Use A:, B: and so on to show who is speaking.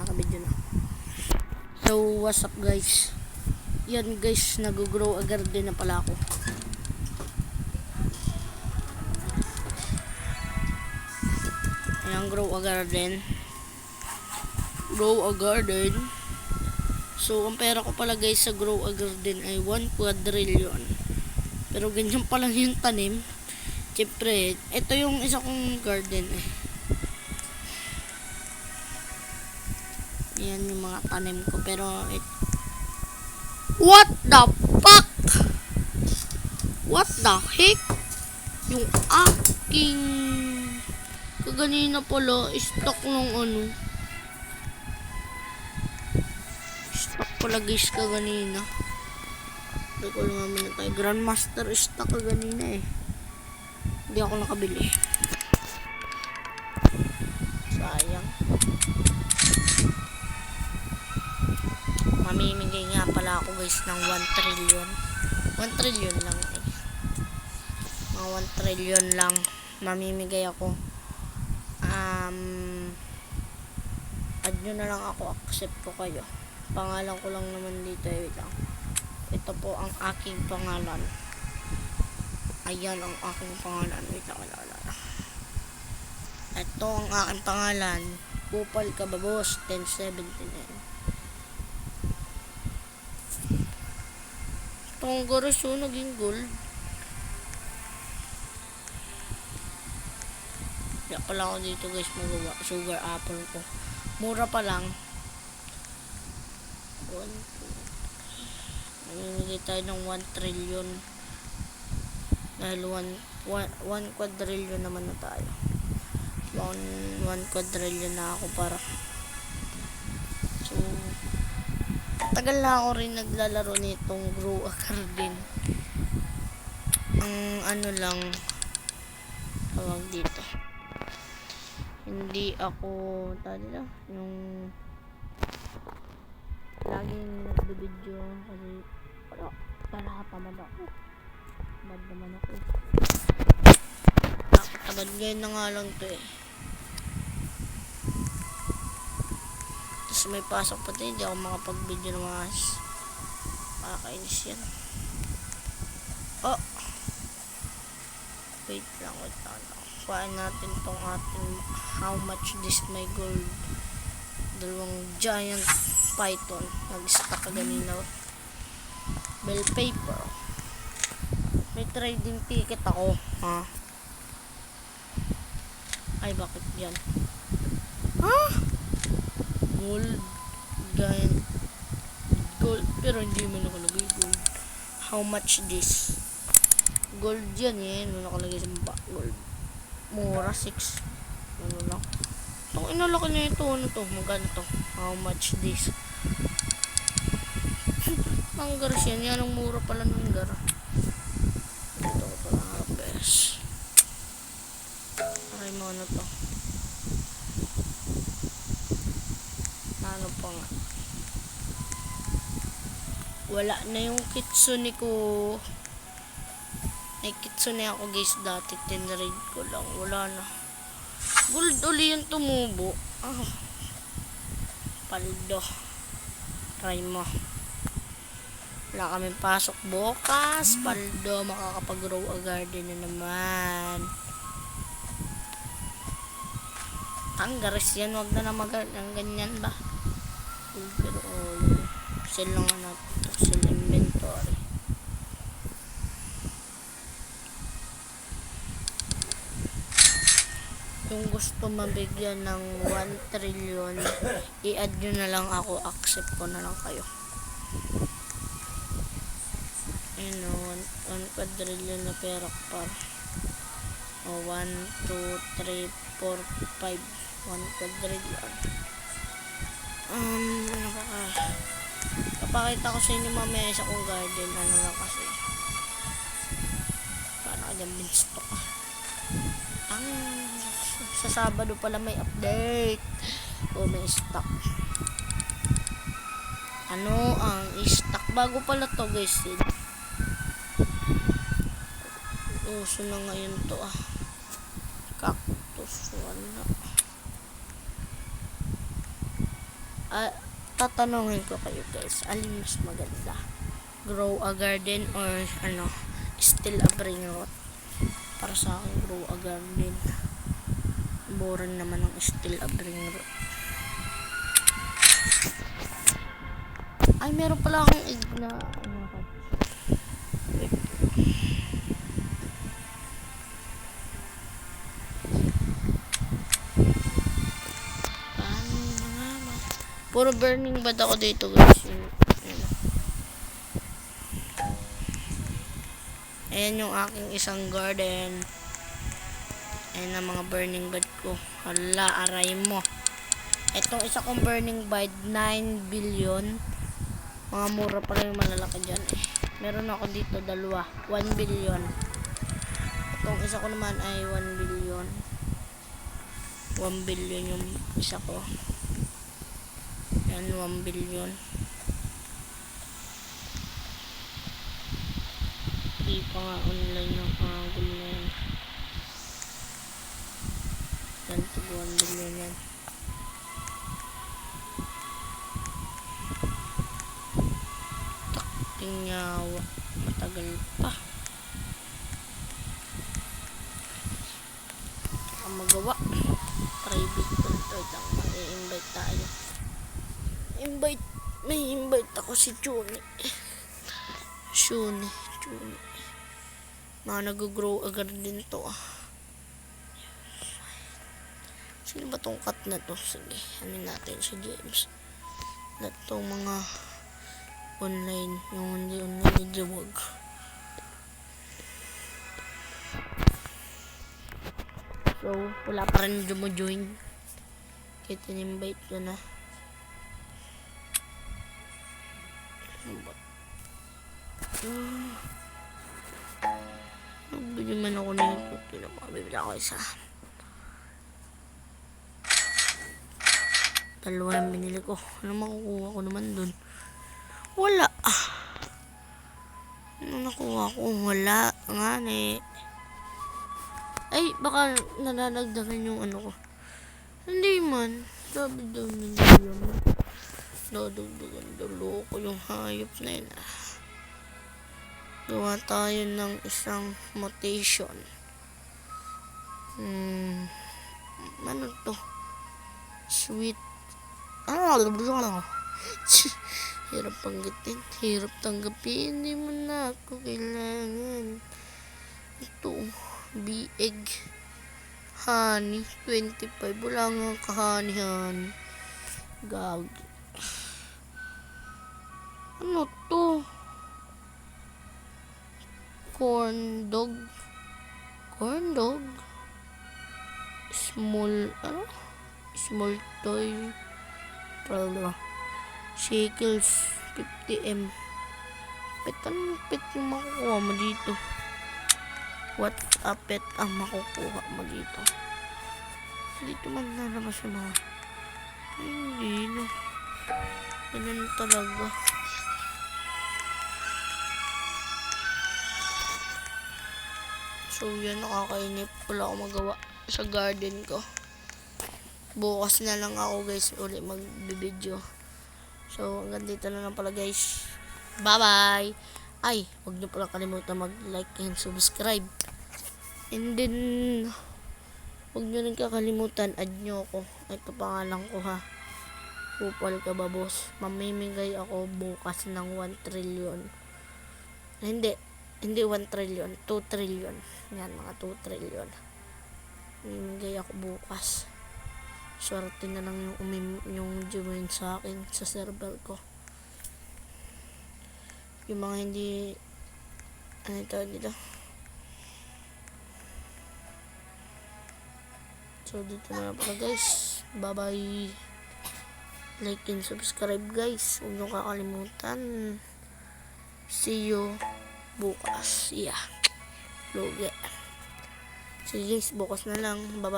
A: nakabidyo na. So, what's up guys? Yan guys, nag-grow a garden na pala ako. Ayan, grow a garden. Grow a garden. So, ang pera ko pala guys sa grow a garden ay 1 quadrillion. Pero ganyan pa lang yung tanim. Siyempre, ito yung isa kong garden eh. Yan yung mga tanim ko. Pero, what the fuck? What the heck? Yung aking kaganina pala, stock ng ano. Stock pala guys kaganina. Hindi ko lang naman tayo. Grandmaster stock kaganina eh. Hindi ako nakabili. Sayang. Mamimigay nga pala ako guys ng 1 trillion. 1 trillion lang eh. Mga 1 trillion lang mamimigay ako. Add nyo na lang ako, accept ko kayo. Pangalan ko lang naman dito eh. Ito po ang aking pangalan. Ayan ang aking pangalan. Wait lang. Ito ang aking pangalan. Kupal Kababos 1079. Itong garis yun, naging gold. Kaya pala ako dito guys magawa. Sugar apple ko. Mura pa lang. Namimigay tayo ng 1 trillion. Dahil 1 quadrillion naman na tayo. 1 quadrillion na ako para. So, tagal na ako rin naglalaro nitong grow a garden. Ang ano lang tawag dito. Hindi ako yung laging nagbibideo kasi para tamad ako. Tamad naman ako. Tamad ngayon na nga lang to eh. Tapos may pasok pati, hindi ako makapag-video ng mga makakainis yan. Oh! Wait lang. Kuhain natin tong ating how much this my gold. Dalawang giant python. Nag-stack kaganina. Bell paper. May trading ticket ako. Ha? Ay, bakit yan? Ha? Gold. Giant gold. Pero hindi mo nakalagay gold. How much this? Gold yan eh. Ano nakalagay sa baba? Gold. Mura 6. Ano lang. Itong inalaki na ito. Ano to? Magkano to? How much this? Ang garas yan. Yan ang mura pala ng gara. Ito ko pala harapes. Aray mo ano to? Ano pa nga? Wala na yung kitsune ko. May kitsune ako guys dati. Tinraid ko lang. Wala na. Gold uli yung tumubo. Paldo. Try mo. Wala kami pasok bukas. Paldo. Makakapag-grow a garden na naman. Ang garis yan. Wag na ang ganyan ba? Pero sell lang natin ito. Sell inventory. Kung gusto mabigyan ng 1 trillion, i-add nyo na lang ako, accept ko na lang kayo. Ayun o, 1 quadrillion na pera ko para. 1, 2, 3, 4, 5, 1 quadrillion. Ano pa ka? Papakita ko sa inyo mamaya sa kong garden, ano lang kasi. Paano ka dyan binstock ka? Sa Sabado pala may update. May stock. Ano ang stock? Bago pala to guys. Uso na ngayon to cactus. Wala. tatanungin ko kayo guys, alin mas maganda? Grow a garden or still a brain rot? Para sa akin, grow a garden. Boring naman ang still a brain rot. Ay, meron pala akong egg na wait. Puro burning bad ako dito guys. Ayan yung aking isang garden. Ayan ang mga burning bud ko. Hala, aray mo. Itong isa kong burning bud, 9 billion. Mga mura pala yung malalaki dyan eh. Meron ako dito dalawa, 1 billion. Itong isa ko naman ay 1 billion. 1 billion yung isa ko. Ayan, 1 billion. Hindi pa nga online yung gulo na yan. Yan, 1 billion yan. Taktingawa. Matagal pa. Ang magawa. Private control lang. Mag-i-invite tayo. May invite ako si Chuni. Chuni. Mga nag-grow agad din to. Sino ba tong cut na to? Sige, anin natin si James. Na tong mga online, yung hindi online medyo wag. So, wala pa rin join. Kaya tin-invite ko na. Nagbili man ako na ito. Pinapakabibili ako isa. Dalawa yung binili ko. Ano makukuha ko naman dun? Wala. Ano nakuha ko? Wala. Nga eh. Ay, baka nananagdagan yung ko. Hindi man. Sabi daw nila naman. Dadagdagan daw loko yung hayop na yun. Gawa tayo ng isang mutation. Ano to? Sweet. Hirap panggitin. Hirap tanggapin. Hindi mo na ako kailangan. Ito. Big. Honey. 25. Wala nga ka-honey. Gag. Ano to? Corn dog. Small toy. Shekels 50M. Anong pet yung makukuha mo dito? What a pet ang makukuha mo dito? Dito man nalabas yung mga hindi no. Ganun talaga. So yan, nakakainip. Wala akong magawa sa garden ko. Bukas na lang ako guys ulit mag-video. So hanggang dito na lang pala guys. Bye bye. Ay, huwag niyo pala kalimutan mag-like and subscribe. And then huwag niyo rin kakalimutan, add niyo ako. Ito pangalan ko ha. Kupal ka ba boss? Mamimigay ako bukas ng 1 trillion. Hindi 1 trillion, 2 trillion. Yan, mga 2 trillion. Mamimigay ako bukas. Swerte na lang yung join sa akin sa server ko. Yung mga hindi dito. So dito na pala guys. Bye bye. Like and subscribe guys. Huwag niyo kakalimutan. See you bukas. Yeah. Lugi. So guys, bukas na lang. Bye bye.